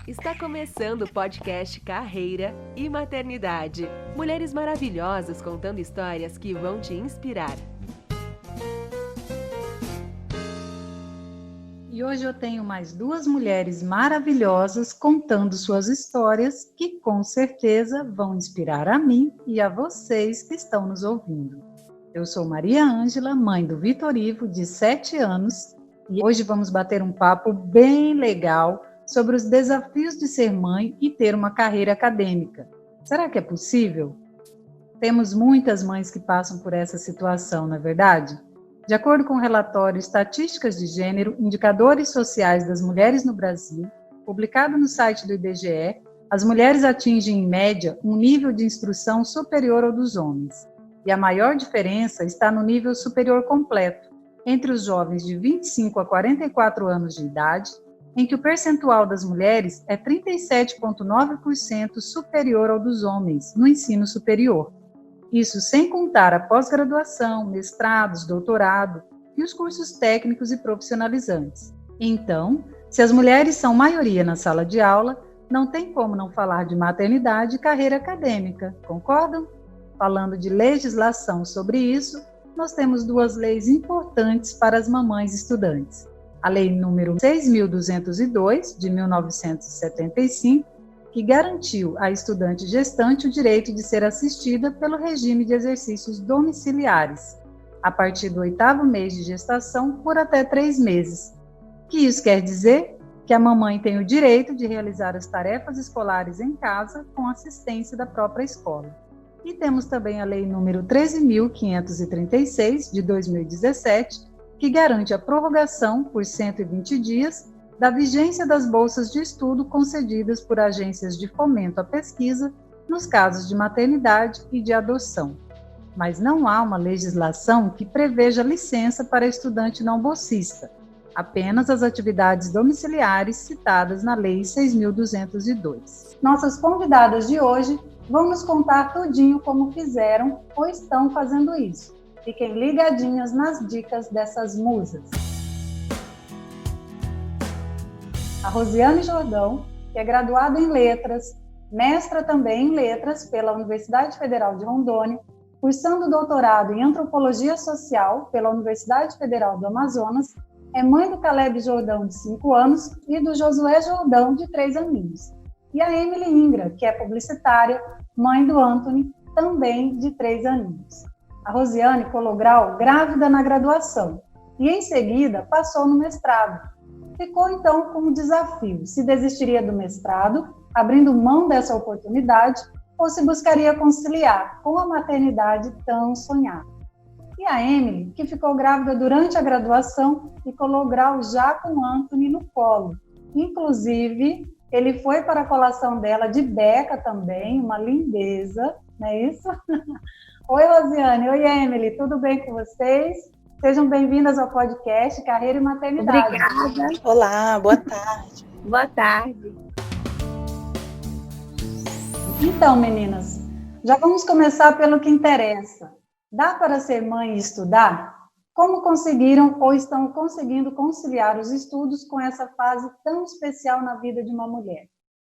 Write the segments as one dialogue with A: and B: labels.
A: Está começando o podcast Carreira e Maternidade. Mulheres maravilhosas contando histórias que vão te inspirar.
B: E hoje eu tenho mais duas mulheres maravilhosas contando suas histórias que com certeza vão inspirar a mim e a vocês que estão nos ouvindo. Eu sou Maria Ângela, mãe do Vitor Ivo, de 7 anos, e hoje vamos bater um papo bem legal sobre os desafios de ser mãe e ter uma carreira acadêmica. Será que é possível? Temos muitas mães que passam por essa situação, não é verdade? De acordo com o relatório Estatísticas de Gênero, Indicadores Sociais das Mulheres no Brasil, publicado no site do IBGE, as mulheres atingem, em média, um nível de instrução superior ao dos homens. E a maior diferença está no nível superior completo, entre os jovens de 25 a 44 anos de idade, em que o percentual das mulheres é 37,9% superior ao dos homens no ensino superior. Isso sem contar a pós-graduação, mestrados, doutorado e os cursos técnicos e profissionalizantes. Então, se as mulheres são maioria na sala de aula, não tem como não falar de maternidade e carreira acadêmica, concordam? Falando de legislação sobre isso, nós temos duas leis importantes para as mamães estudantes. A Lei número 6.202, de 1975, que garantiu à estudante gestante o direito de ser assistida pelo regime de exercícios domiciliares, a partir do 8º mês de gestação, por até 3 meses. O que isso quer dizer? Que a mamãe tem o direito de realizar as tarefas escolares em casa com assistência da própria escola. E temos também a Lei número 13.536, de 2017, que garante a prorrogação por 120 dias da vigência das bolsas de estudo concedidas por agências de fomento à pesquisa nos casos de maternidade e de adoção. Mas não há uma legislação que preveja licença para estudante não bolsista, apenas as atividades domiciliares citadas na Lei 6.202. Nossas convidadas de hoje vão nos contar tudinho como fizeram ou estão fazendo isso. Fiquem ligadinhas nas dicas dessas musas. A Rosiane Jordão, que é graduada em Letras, mestra também em Letras pela Universidade Federal de Rondônia, cursando doutorado em Antropologia Social pela Universidade Federal do Amazonas, é mãe do Caleb Jordão, de 5 anos, e do Josué Jordão, de 3 aninhos. E a Emily Ingra, que é publicitária, mãe do Anthony, também de 3 aninhos. A Rosiane colou grau grávida na graduação e, em seguida, passou no mestrado. Ficou, então, com o desafio se desistiria do mestrado, abrindo mão dessa oportunidade, ou se buscaria conciliar com a maternidade tão sonhada. E a Emily, que ficou grávida durante a graduação e colou grau já com o Anthony no colo. Inclusive, ele foi para a colação dela de beca também, uma lindeza, não é isso? Oi, Rosiane. Oi, Emily. Tudo bem com vocês? Sejam bem-vindas ao podcast Carreira e Maternidade.
C: Obrigada. Olá, boa tarde.
D: Boa tarde.
B: Então, meninas, já vamos começar pelo que interessa. Dá para ser mãe e estudar? Como conseguiram ou estão conseguindo conciliar os estudos com essa fase tão especial na vida de uma mulher?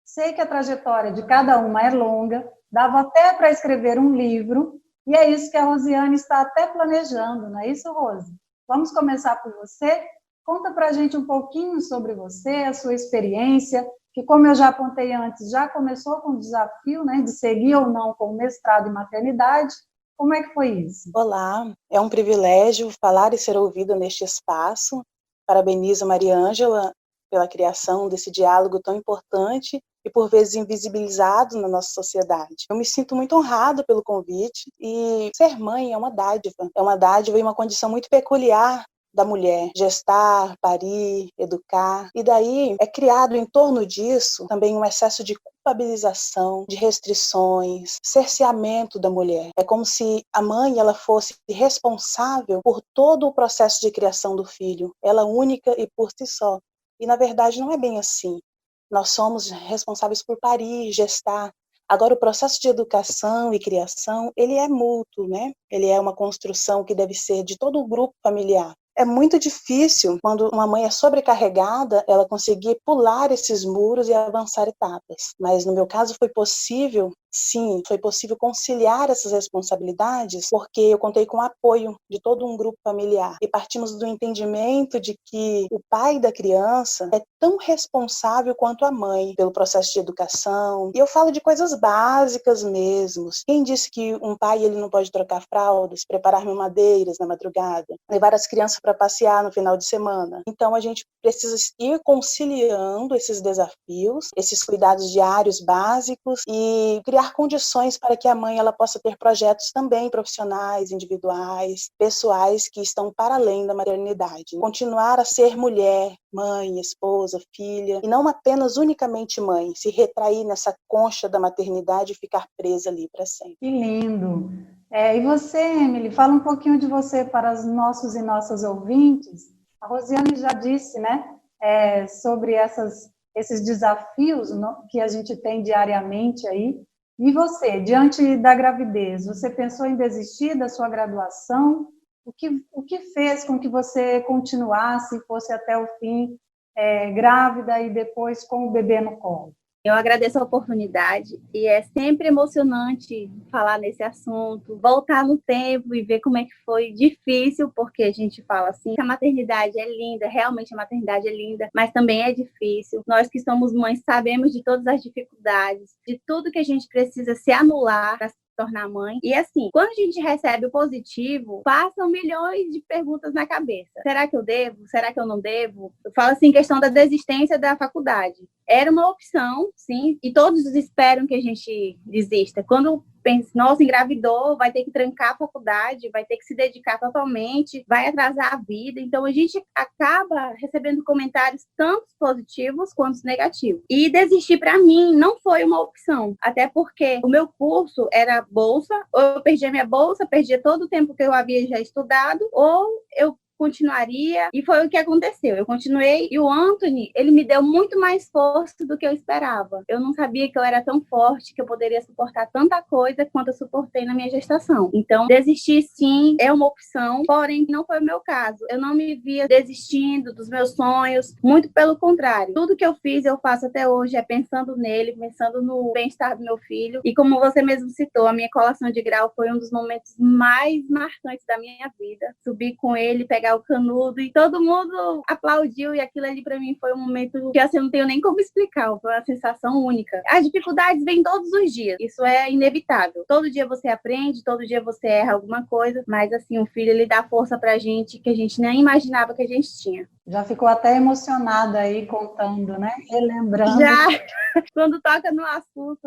B: Sei que a trajetória de cada uma é longa, dava até para escrever um livro, e é isso que a Rosiane está até planejando, não é isso, Rose? Vamos começar por você? Conta para a gente um pouquinho sobre você, a sua experiência, que, como eu já apontei antes, já começou com o desafio, né, de seguir ou não com o mestrado em maternidade. Como é que foi isso?
C: Olá, é um privilégio falar e ser ouvida neste espaço. Parabenizo Maria Ângela pela criação desse diálogo tão importante e por vezes invisibilizado na nossa sociedade. Eu me sinto muito honrada pelo convite e ser mãe é uma dádiva e uma condição muito peculiar da mulher, gestar, parir, educar, e daí é criado em torno disso também um excesso de culpabilização, de restrições, cerceamento da mulher. É como se a mãe ela fosse responsável por todo o processo de criação do filho, ela única e por si só. E na verdade não é bem assim. Nós somos responsáveis por parir, gestar. Agora, o processo de educação e criação, ele é mútuo, né? Ele é uma construção que deve ser de todo o grupo familiar. É muito difícil, quando uma mãe é sobrecarregada, ela conseguir pular esses muros e avançar etapas. Mas no meu caso foi possível, sim, foi possível conciliar essas responsabilidades, porque eu contei com o apoio de todo um grupo familiar. E partimos do entendimento de que o pai da criança é tão responsável quanto a mãe pelo processo de educação. E eu falo de coisas básicas mesmo. Quem disse que um pai ele não pode trocar fraldas, preparar mamadeiras na madrugada, levar as crianças para passear no final de semana? Então a gente precisa ir conciliando esses desafios, esses cuidados diários básicos e criar condições para que a mãe ela possa ter projetos também profissionais, individuais, pessoais que estão para além da maternidade. Continuar a ser mulher, mãe, esposa, filha, e não apenas unicamente mãe, se retrair nessa concha da maternidade e ficar presa ali para sempre.
B: Que lindo! E você, Emily, fala um pouquinho de você para os nossos e nossas ouvintes. A Rosiane já disse, né, sobre esses desafios que a gente tem diariamente aí. E você, diante da gravidez, você pensou em desistir da sua graduação? O que fez com que você continuasse, fosse até o fim, grávida e depois com o bebê no colo?
D: Eu agradeço a oportunidade e é sempre emocionante falar nesse assunto, voltar no tempo e ver como é que foi difícil, porque a gente fala assim, que a maternidade é linda, realmente a maternidade é linda, mas também é difícil. Nós que somos mães sabemos de todas as dificuldades, de tudo que a gente precisa se anular para tornar mãe. E assim, quando a gente recebe o positivo, passam milhões de perguntas na cabeça. Será que eu devo? Será que eu não devo? Eu falo assim, questão da desistência da faculdade. Era uma opção, sim, e todos esperam que a gente desista. Quando pensa, nossa, engravidou, vai ter que trancar a faculdade, vai ter que se dedicar totalmente, vai atrasar a vida. Então, a gente acaba recebendo comentários tanto positivos quanto negativos. E desistir, para mim, não foi uma opção, até porque o meu curso era bolsa, ou eu perdia minha bolsa, perdia todo o tempo que eu havia já estudado, ou eu continuaria, e foi o que aconteceu. Eu continuei e o Anthony, ele me deu muito mais força do que eu esperava. Eu não sabia que eu era tão forte, que eu poderia suportar tanta coisa quanto eu suportei na minha gestação. Então, desistir sim é uma opção, porém não foi o meu caso. Eu não me via desistindo dos meus sonhos, muito pelo contrário. Tudo que eu fiz, eu faço até hoje, é pensando nele, pensando no bem-estar do meu filho. E como você mesmo citou, a minha colação de grau foi um dos momentos mais marcantes da minha vida. Subir com ele, pegar o canudo e todo mundo aplaudiu, e aquilo ali para mim foi um momento que assim, eu não tenho nem como explicar, foi uma sensação única. As dificuldades vêm todos os dias, isso é inevitável. Todo dia você aprende, todo dia você erra alguma coisa, mas assim, o filho ele dá força pra gente que a gente nem imaginava que a gente tinha.
B: Já ficou até emocionada aí contando, né? Relembrando.
D: Já, quando toca no assunto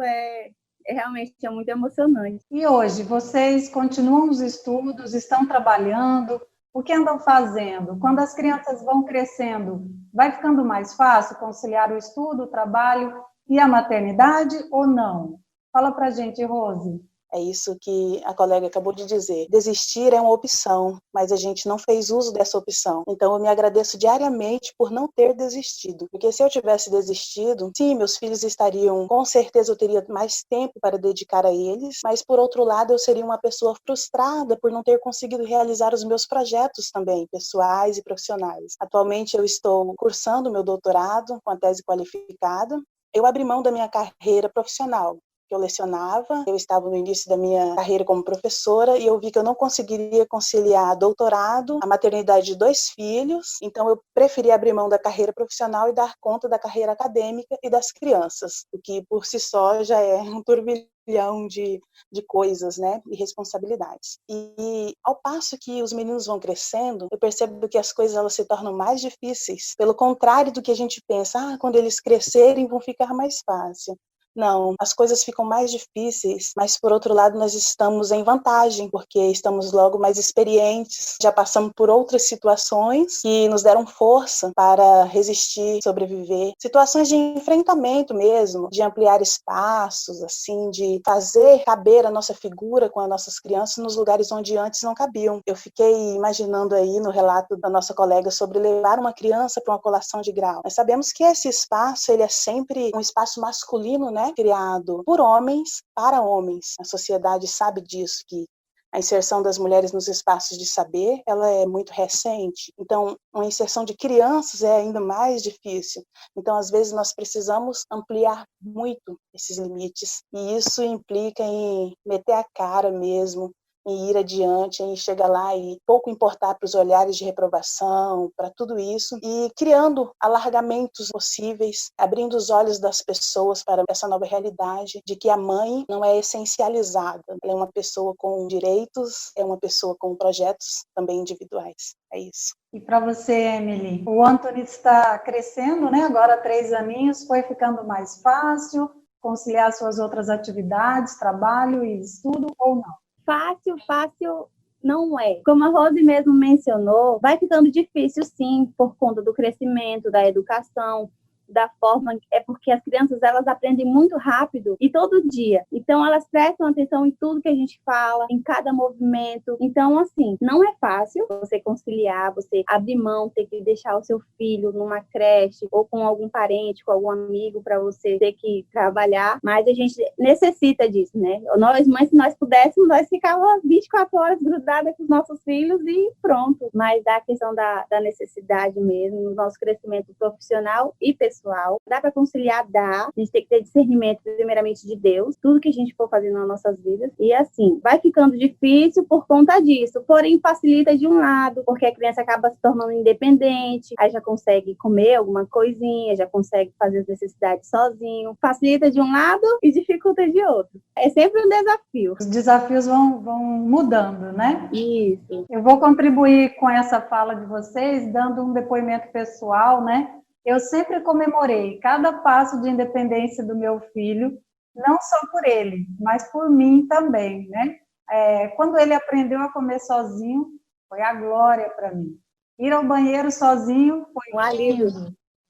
D: realmente é muito emocionante.
B: E hoje, vocês continuam os estudos, estão trabalhando? O que andam fazendo? Quando as crianças vão crescendo, vai ficando mais fácil conciliar o estudo, o trabalho e a maternidade ou não? Fala pra gente, Rose.
C: É isso que a colega acabou de dizer. Desistir é uma opção, mas a gente não fez uso dessa opção. Então eu me agradeço diariamente por não ter desistido. Porque se eu tivesse desistido, sim, meus filhos estariam, com certeza eu teria mais tempo para dedicar a eles, mas por outro lado eu seria uma pessoa frustrada por não ter conseguido realizar os meus projetos também, pessoais e profissionais. Atualmente eu estou cursando meu doutorado com a tese qualificada. Eu abri mão da minha carreira profissional. Eu lecionava, eu estava no início da minha carreira como professora e eu vi que eu não conseguiria conciliar doutorado, a maternidade de 2 filhos, então eu preferi abrir mão da carreira profissional e dar conta da carreira acadêmica e das crianças, o que por si só já é um turbilhão de coisas, né, e responsabilidades. E ao passo que os meninos vão crescendo, eu percebo que as coisas elas se tornam mais difíceis, pelo contrário do que a gente pensa, quando eles crescerem vão ficar mais fácil. Não, as coisas ficam mais difíceis, mas por outro lado nós estamos em vantagem, porque estamos logo mais experientes, já passamos por outras situações que nos deram força para resistir, sobreviver. Situações de enfrentamento mesmo, de ampliar espaços, assim, de fazer caber a nossa figura com as nossas crianças nos lugares onde antes não cabiam. Eu fiquei imaginando aí no relato da nossa colega sobre levar uma criança para uma colação de grau. Nós sabemos que esse espaço, ele é sempre um espaço masculino, né? Criado por homens para homens. A sociedade sabe disso, que A inserção das mulheres nos espaços de saber, ela é muito recente. Então, uma inserção de crianças é ainda mais difícil. Então, às vezes, nós precisamos ampliar muito esses limites. E isso implica em meter a cara mesmo, em ir adiante, em chegar lá e pouco importar para os olhares de reprovação, para tudo isso, e criando alargamentos possíveis, abrindo os olhos das pessoas para essa nova realidade de que a mãe não é essencializada, ela é uma pessoa com direitos, é uma pessoa com projetos também individuais. É isso.
B: E para você, Emily, o Anthony está crescendo, né? Agora 3 aninhos, foi ficando mais fácil conciliar suas outras atividades, trabalho e estudo ou não?
D: Fácil não é. Como a Rose mesmo mencionou, vai ficando difícil sim, por conta do crescimento, da educação, da forma, é porque as crianças, elas aprendem muito rápido e todo dia. Então, elas prestam atenção em tudo que a gente fala, em cada movimento. Então, assim, não é fácil você conciliar, você abrir mão, ter que deixar o seu filho numa creche ou com algum parente, com algum amigo para você ter que trabalhar, mas a gente necessita disso, né? Nós, mães, se nós pudéssemos, nós ficávamos 24 horas grudadas com os nossos filhos e pronto. Mas a questão da necessidade mesmo, no nosso crescimento profissional e pessoal, dá para conciliar, dá. A gente tem que ter discernimento primeiramente de Deus, tudo que a gente for fazer nas nossas vidas, e assim, vai ficando difícil por conta disso, porém facilita de um lado, porque a criança acaba se tornando independente, aí já consegue comer alguma coisinha, já consegue fazer as necessidades sozinho, facilita de um lado e dificulta de outro. É sempre um desafio.
B: Os desafios vão mudando, né?
D: Isso.
B: Eu vou contribuir com essa fala de vocês, dando um depoimento pessoal, né? Eu sempre comemorei cada passo de independência do meu filho, não só por ele, mas por mim também, né? Quando ele aprendeu a comer sozinho, foi a glória para mim. Ir ao banheiro sozinho foi
D: um alívio.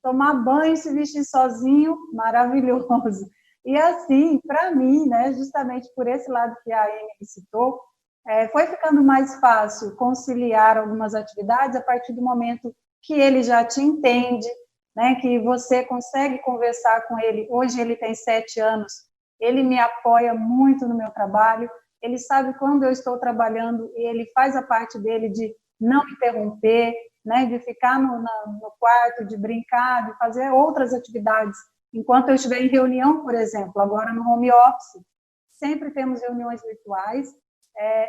B: Tomar banho e se vestir sozinho, maravilhoso. E assim, para mim, né, justamente por esse lado que a Emily citou, foi ficando mais fácil conciliar algumas atividades a partir do momento que ele já te entende, né, que você consegue conversar com ele. Hoje ele tem 7 anos, ele me apoia muito no meu trabalho, ele sabe quando eu estou trabalhando e ele faz a parte dele de não interromper, né, de ficar no quarto, de brincar, de fazer outras atividades. Enquanto eu estiver em reunião, por exemplo, agora no home office, sempre temos reuniões virtuais,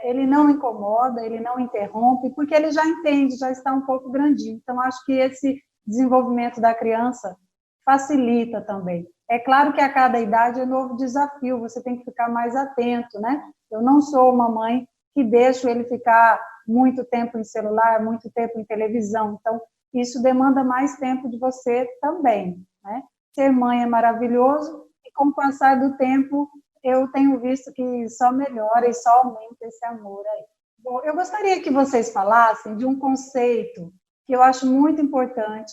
B: ele não incomoda, ele não interrompe, porque ele já entende, já está um pouco grandinho. Então, acho que esse desenvolvimento da criança facilita também. É claro que a cada idade é um novo desafio, você tem que ficar mais atento, né? Eu não sou uma mãe que deixo ele ficar muito tempo em celular, muito tempo em televisão, então isso demanda mais tempo de você também, né? Ser mãe é maravilhoso e com o passar do tempo eu tenho visto que só melhora e só aumenta esse amor aí. Bom, eu gostaria que vocês falassem de um conceito que eu acho muito importante,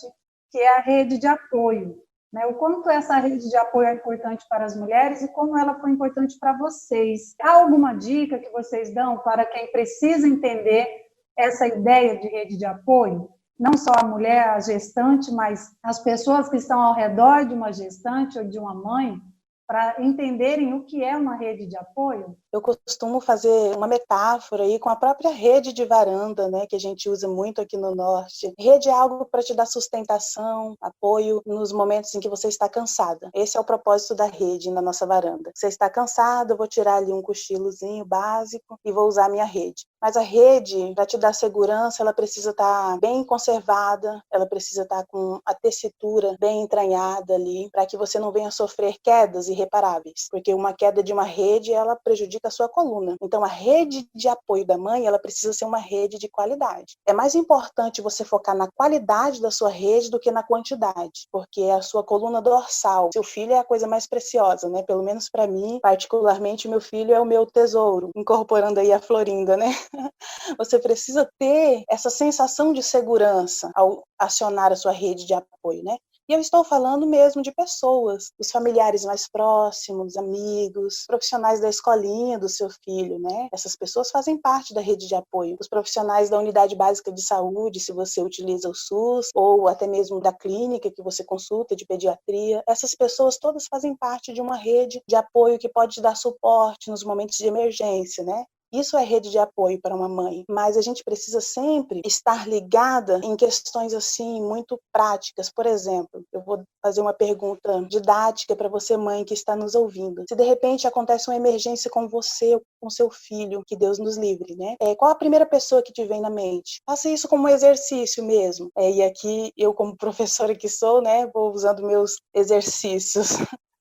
B: que é a rede de apoio, né? O quanto essa rede de apoio é importante para as mulheres e como ela foi importante para vocês. Há alguma dica que vocês dão para quem precisa entender essa ideia de rede de apoio? Não só a mulher, a gestante, mas as pessoas que estão ao redor de uma gestante ou de uma mãe, para entenderem o que é uma rede de apoio?
C: Eu costumo fazer uma metáfora aí com a própria rede de varanda, né, que a gente usa muito aqui no Norte. Rede é algo para te dar sustentação, apoio nos momentos em que você está cansada. Esse é o propósito da rede na nossa varanda. Você está cansada, eu vou tirar ali um cochilozinho básico e vou usar a minha rede. Mas a rede, para te dar segurança, ela precisa estar bem conservada, ela precisa estar com a tessitura bem entranhada ali, para que você não venha sofrer quedas irreparáveis. Porque uma queda de uma rede, ela prejudica a sua coluna. Então, a rede de apoio da mãe, ela precisa ser uma rede de qualidade. É mais importante você focar na qualidade da sua rede do que na quantidade, porque é a sua coluna dorsal. Seu filho é a coisa mais preciosa, né? Pelo menos para mim, particularmente, meu filho é o meu tesouro, incorporando aí a Florinda, né? Você precisa ter essa sensação de segurança ao acionar a sua rede de apoio, né? E eu estou falando mesmo de pessoas, os familiares mais próximos, amigos, profissionais da escolinha do seu filho, né? Essas pessoas fazem parte da rede de apoio. Os profissionais da unidade básica de saúde, se você utiliza o SUS, ou até mesmo da clínica que você consulta, de pediatria, essas pessoas todas fazem parte de uma rede de apoio que pode te dar suporte nos momentos de emergência, né? Isso é rede de apoio para uma mãe, mas a gente precisa sempre estar ligada em questões assim muito práticas. Por exemplo, eu vou fazer uma pergunta didática para você, mãe, que está nos ouvindo. Se de repente acontece uma emergência com você ou com seu filho, que Deus nos livre, né? Qual a primeira pessoa que te vem na mente? Faça isso como um exercício mesmo. E aqui, eu como professora que sou, né, vou usando meus exercícios.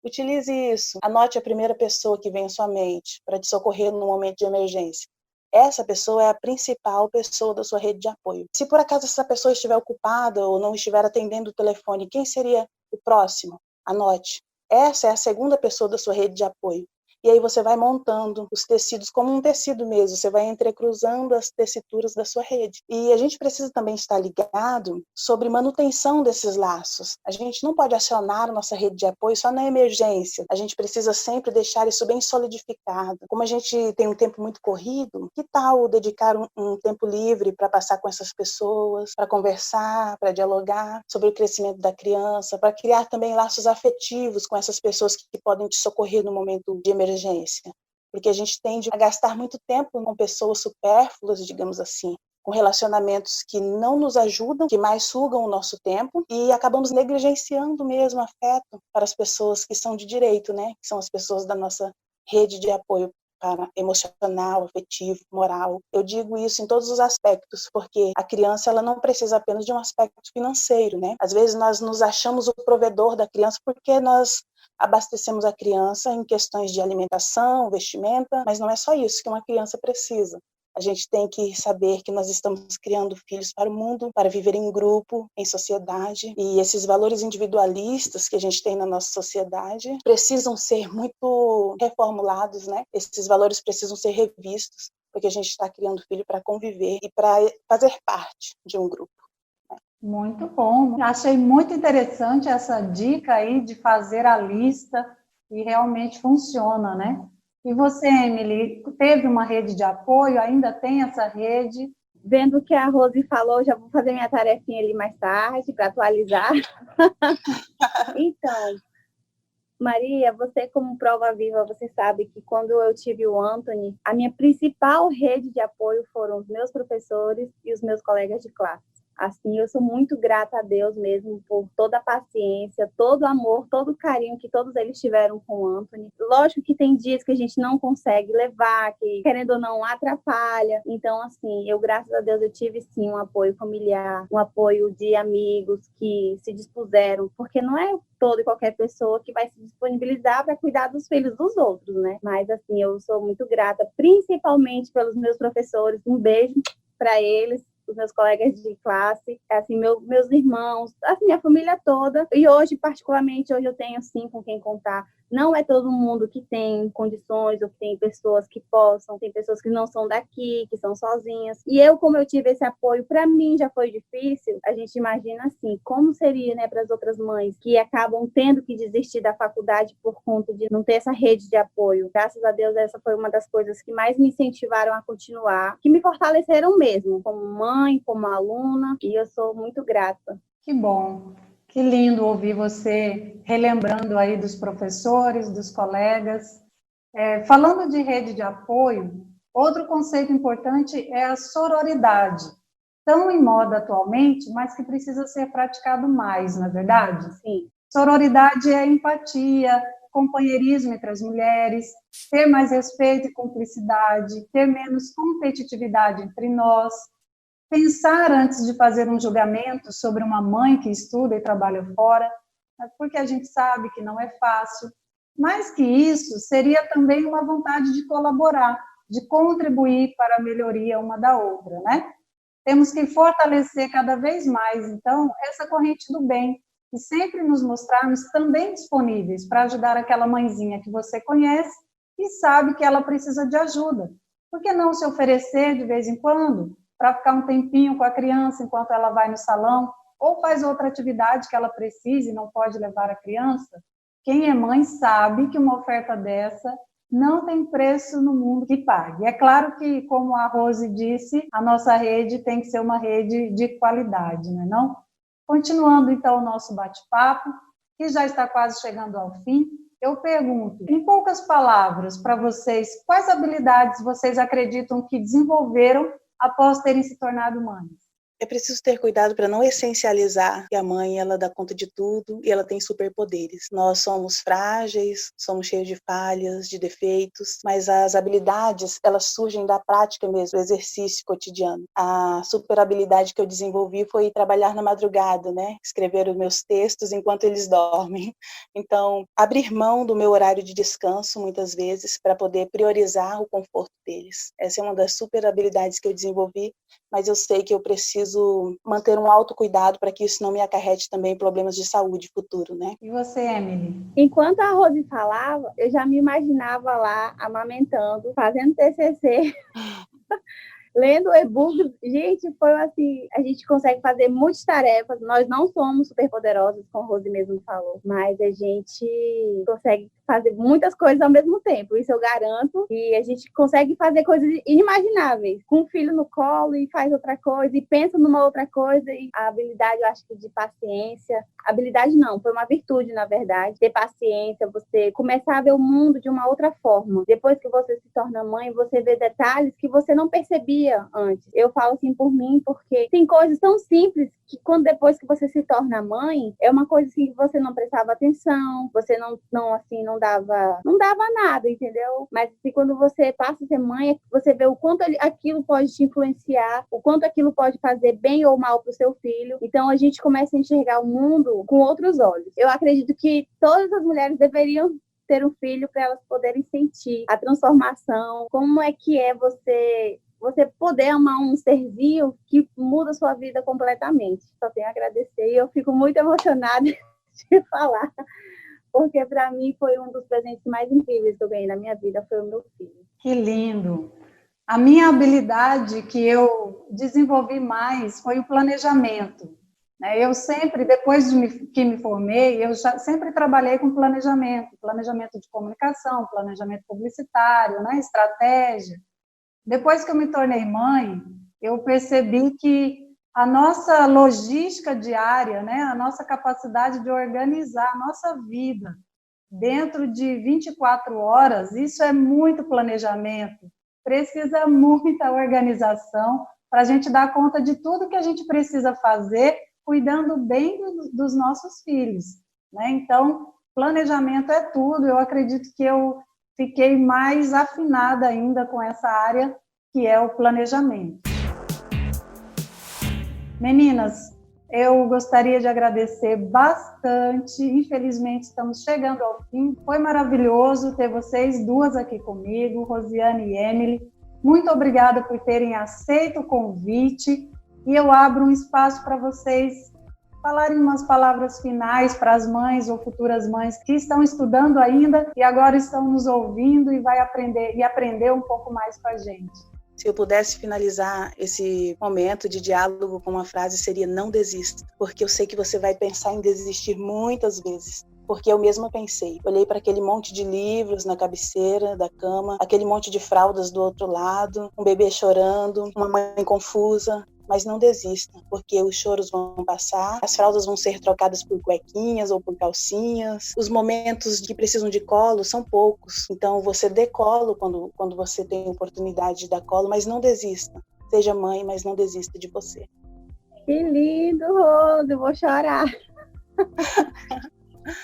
C: Utilize isso. Anote a primeira pessoa que vem à sua mente para te socorrer no momento de emergência. Essa pessoa é a principal pessoa da sua rede de apoio. Se por acaso essa pessoa estiver ocupada ou não estiver atendendo o telefone, quem seria o próximo? Anote. Essa é a segunda pessoa da sua rede de apoio. E aí você vai montando os tecidos como um tecido mesmo, você vai entrecruzando as tecituras da sua rede. E a gente precisa também estar ligado sobre manutenção desses laços. A gente não pode acionar a nossa rede de apoio só na emergência. A gente precisa sempre deixar isso bem solidificado. Como a gente tem um tempo muito corrido, que tal dedicar um tempo livre para passar com essas pessoas, para conversar, para dialogar sobre o crescimento da criança, para criar também laços afetivos com essas pessoas que podem te socorrer no momento de emergência. Porque a gente tende a gastar muito tempo com pessoas supérfluas, digamos assim, com relacionamentos que não nos ajudam, que mais sugam o nosso tempo, e acabamos negligenciando mesmo afeto para as pessoas que são de direito, né? Que são as pessoas da nossa rede de apoio para emocional, afetivo, moral. Eu digo isso em todos os aspectos, porque a criança ela não precisa apenas de um aspecto financeiro, né? Às vezes nós nos achamos o provedor da criança porque nós abastecemos a criança em questões de alimentação, vestimenta, mas não é só isso que uma criança precisa. A gente tem que saber que nós estamos criando filhos para o mundo, para viver em grupo, em sociedade, e esses valores individualistas que a gente tem na nossa sociedade precisam ser muito reformulados, né? Esses valores precisam ser revistos, porque a gente está criando filho para conviver e para fazer parte de um grupo.
B: Muito bom. Achei muito interessante essa dica aí de fazer a lista e realmente funciona, né? E você, Emily, teve uma rede de apoio? Ainda tem essa rede?
D: Vendo o que a Rose falou, já vou fazer minha tarefinha ali mais tarde para atualizar. Então, Maria, você como prova viva, você sabe que quando eu tive o Anthony, a minha principal rede de apoio foram os meus professores e os meus colegas de classe. Assim, eu sou muito grata a Deus mesmo por toda a paciência, todo o amor, todo o carinho que todos eles tiveram com o Anthony. Lógico que tem dias que a gente não consegue levar, que querendo ou não atrapalha. Então, assim, eu graças a Deus eu tive sim um apoio familiar, um apoio de amigos que se dispuseram, porque não é toda e qualquer pessoa que vai se disponibilizar para cuidar dos filhos dos outros, né? Mas, assim, eu sou muito grata, principalmente pelos meus professores. Um beijo para eles, os meus colegas de classe, assim, meus irmãos, assim, minha família toda. E hoje, particularmente, hoje eu tenho, sim, com quem contar. Não é todo mundo que tem condições ou que tem pessoas que possam, tem pessoas que não são daqui, que são sozinhas. E eu, como eu tive esse apoio, para mim já foi difícil. A gente imagina, assim, como seria, né, para as outras mães que acabam tendo que desistir da faculdade por conta de não ter essa rede de apoio. Graças a Deus, essa foi uma das coisas que mais me incentivaram a continuar, que me fortaleceram mesmo, como mãe, como aluna, e eu sou muito grata.
B: Que bom. Que lindo ouvir você relembrando aí dos professores, dos colegas. Falando de rede de apoio, outro conceito importante é a sororidade, tão em moda atualmente, mas que precisa ser praticado mais, não é verdade?
D: Sim.
B: Sororidade é empatia, companheirismo entre as mulheres, ter mais respeito e cumplicidade, ter menos competitividade entre nós, pensar antes de fazer um julgamento sobre uma mãe que estuda e trabalha fora, porque a gente sabe que não é fácil. Mais que isso, seria também uma vontade de colaborar, de contribuir para a melhoria uma da outra, né? Temos que fortalecer cada vez mais, então, essa corrente do bem e sempre nos mostrarmos também disponíveis para ajudar aquela mãezinha que você conhece e sabe que ela precisa de ajuda. Por que não se oferecer de vez em quando para ficar um tempinho com a criança enquanto ela vai no salão, ou faz outra atividade que ela precise e não pode levar a criança? Quem é mãe sabe que uma oferta dessa não tem preço no mundo que pague. É claro que, como a Rose disse, a nossa rede tem que ser uma rede de qualidade, não é não? Continuando, então, o nosso bate-papo, que já está quase chegando ao fim, eu pergunto, em poucas palavras, para vocês, quais habilidades vocês acreditam que desenvolveram após terem se tornado mães?
C: É preciso ter cuidado para não essencializar que a mãe, ela dá conta de tudo e ela tem superpoderes. Nós somos frágeis, somos cheios de falhas, de defeitos, mas as habilidades, elas surgem da prática mesmo, do exercício cotidiano. A super habilidade que eu desenvolvi foi trabalhar na madrugada, né? Escrever os meus textos enquanto eles dormem. Então, abrir mão do meu horário de descanso, muitas vezes, para poder priorizar o conforto deles. Essa é uma das super habilidades que eu desenvolvi, mas eu sei que eu preciso manter um autocuidado para que isso não me acarrete também problemas de saúde futuro, né?
B: E você, Emily?
D: Enquanto a Rose falava, eu já me imaginava lá amamentando, fazendo TCC, lendo o e-book. Gente, foi assim, a gente consegue fazer muitas tarefas. Nós não somos superpoderosos, como a Rose mesmo falou, mas a gente consegue fazer muitas coisas ao mesmo tempo. Isso eu garanto. E a gente consegue fazer coisas inimagináveis. Com um filho no colo e faz outra coisa, e pensa numa outra coisa. E a habilidade, eu acho que de paciência. Habilidade não, foi uma virtude, na verdade. Ter paciência, você começar a ver o mundo de uma outra forma. Depois que você se torna mãe, você vê detalhes que você não percebia antes. Eu falo assim por mim, porque tem coisas tão simples que quando depois que você se torna mãe, é uma coisa assim que você não prestava atenção, você não dava nada, entendeu? Mas assim, quando você passa a ser mãe, você vê o quanto aquilo pode te influenciar, o quanto aquilo pode fazer bem ou mal para o seu filho. Então a gente começa a enxergar o mundo com outros olhos. Eu acredito que todas as mulheres deveriam ter um filho para elas poderem sentir a transformação, como é que é você poder amar um serzinho que muda a sua vida completamente. Só tenho a agradecer e eu fico muito emocionada de falar, porque para mim foi um dos presentes mais incríveis que eu ganhei na minha vida, foi o meu filho.
B: Que lindo! A minha habilidade que eu desenvolvi mais foi o planejamento. Eu sempre, depois que me formei, eu sempre trabalhei com planejamento de comunicação, planejamento publicitário, estratégia. Depois que eu me tornei mãe, eu percebi que a nossa logística diária, a nossa capacidade de organizar a nossa vida dentro de 24 horas, isso é muito planejamento, precisa muita organização para a gente dar conta de tudo que a gente precisa fazer, cuidando bem dos nossos filhos. Então, planejamento é tudo. Eu acredito que eu fiquei mais afinada ainda com essa área, que é o planejamento. Meninas, eu gostaria de agradecer bastante. Infelizmente, estamos chegando ao fim. Foi maravilhoso ter vocês duas aqui comigo, Rosiane e Emily. Muito obrigada por terem aceito o convite. E eu abro um espaço para vocês falarem umas palavras finais para as mães ou futuras mães que estão estudando ainda e agora estão nos ouvindo e vai aprender um pouco mais com a gente.
C: Se eu pudesse finalizar esse momento de diálogo com uma frase, seria: não desista, porque eu sei que você vai pensar em desistir muitas vezes. Porque eu mesma pensei, olhei para aquele monte de livros na cabeceira da cama, aquele monte de fraldas do outro lado, um bebê chorando, uma mãe confusa. Mas não desista, porque os choros vão passar, as fraldas vão ser trocadas por cuequinhas ou por calcinhas, os momentos que precisam de colo são poucos, então você dê colo quando você tem oportunidade de dar colo, mas não desista. Seja mãe, mas não desista de você.
D: Que lindo, Rose, eu vou chorar.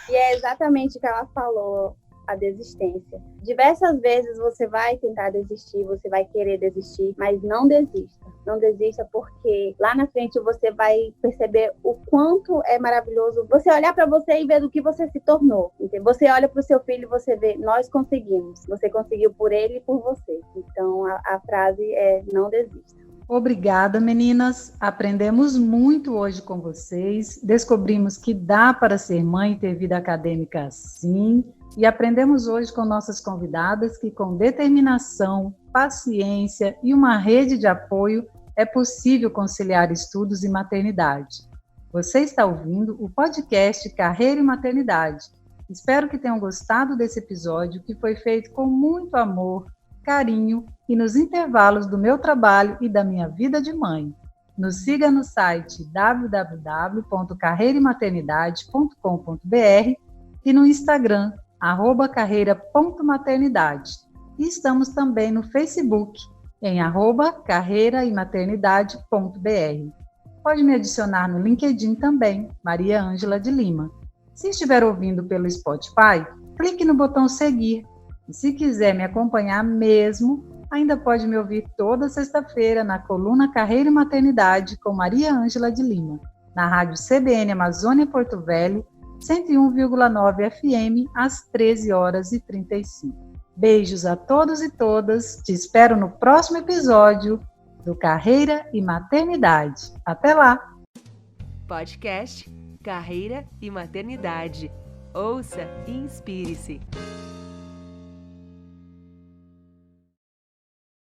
D: E é exatamente o que ela falou, a desistência. Diversas vezes você vai tentar desistir, você vai querer desistir, mas não desista. Não desista, porque lá na frente você vai perceber o quanto é maravilhoso você olhar para você e ver do que você se tornou. Entendeu? Você olha para o seu filho e você vê: nós conseguimos. Você conseguiu por ele e por você. Então a frase é: não desista.
B: Obrigada, meninas. Aprendemos muito hoje com vocês. Descobrimos que dá para ser mãe e ter vida acadêmica sim. E aprendemos hoje com nossas convidadas que com determinação, paciência e uma rede de apoio é possível conciliar estudos e maternidade. Você está ouvindo o podcast Carreira e Maternidade. Espero que tenham gostado desse episódio, que foi feito com muito amor, carinho e nos intervalos do meu trabalho e da minha vida de mãe. Nos siga no site www.carreiraematernidade.com.br e no Instagram @carreira.maternidade. E estamos também no Facebook, em @carreiraimaternidade.br. Pode me adicionar no LinkedIn também, Maria Ângela de Lima. Se estiver ouvindo pelo Spotify, clique no botão seguir. E se quiser me acompanhar mesmo, ainda pode me ouvir toda sexta-feira na coluna Carreira e Maternidade com Maria Ângela de Lima, na rádio CBN Amazônia Porto Velho, 101,9 FM, às 13h35. Beijos a todos e todas. Te espero no próximo episódio do Carreira e Maternidade. Até lá!
A: Podcast Carreira e Maternidade. Ouça e inspire-se.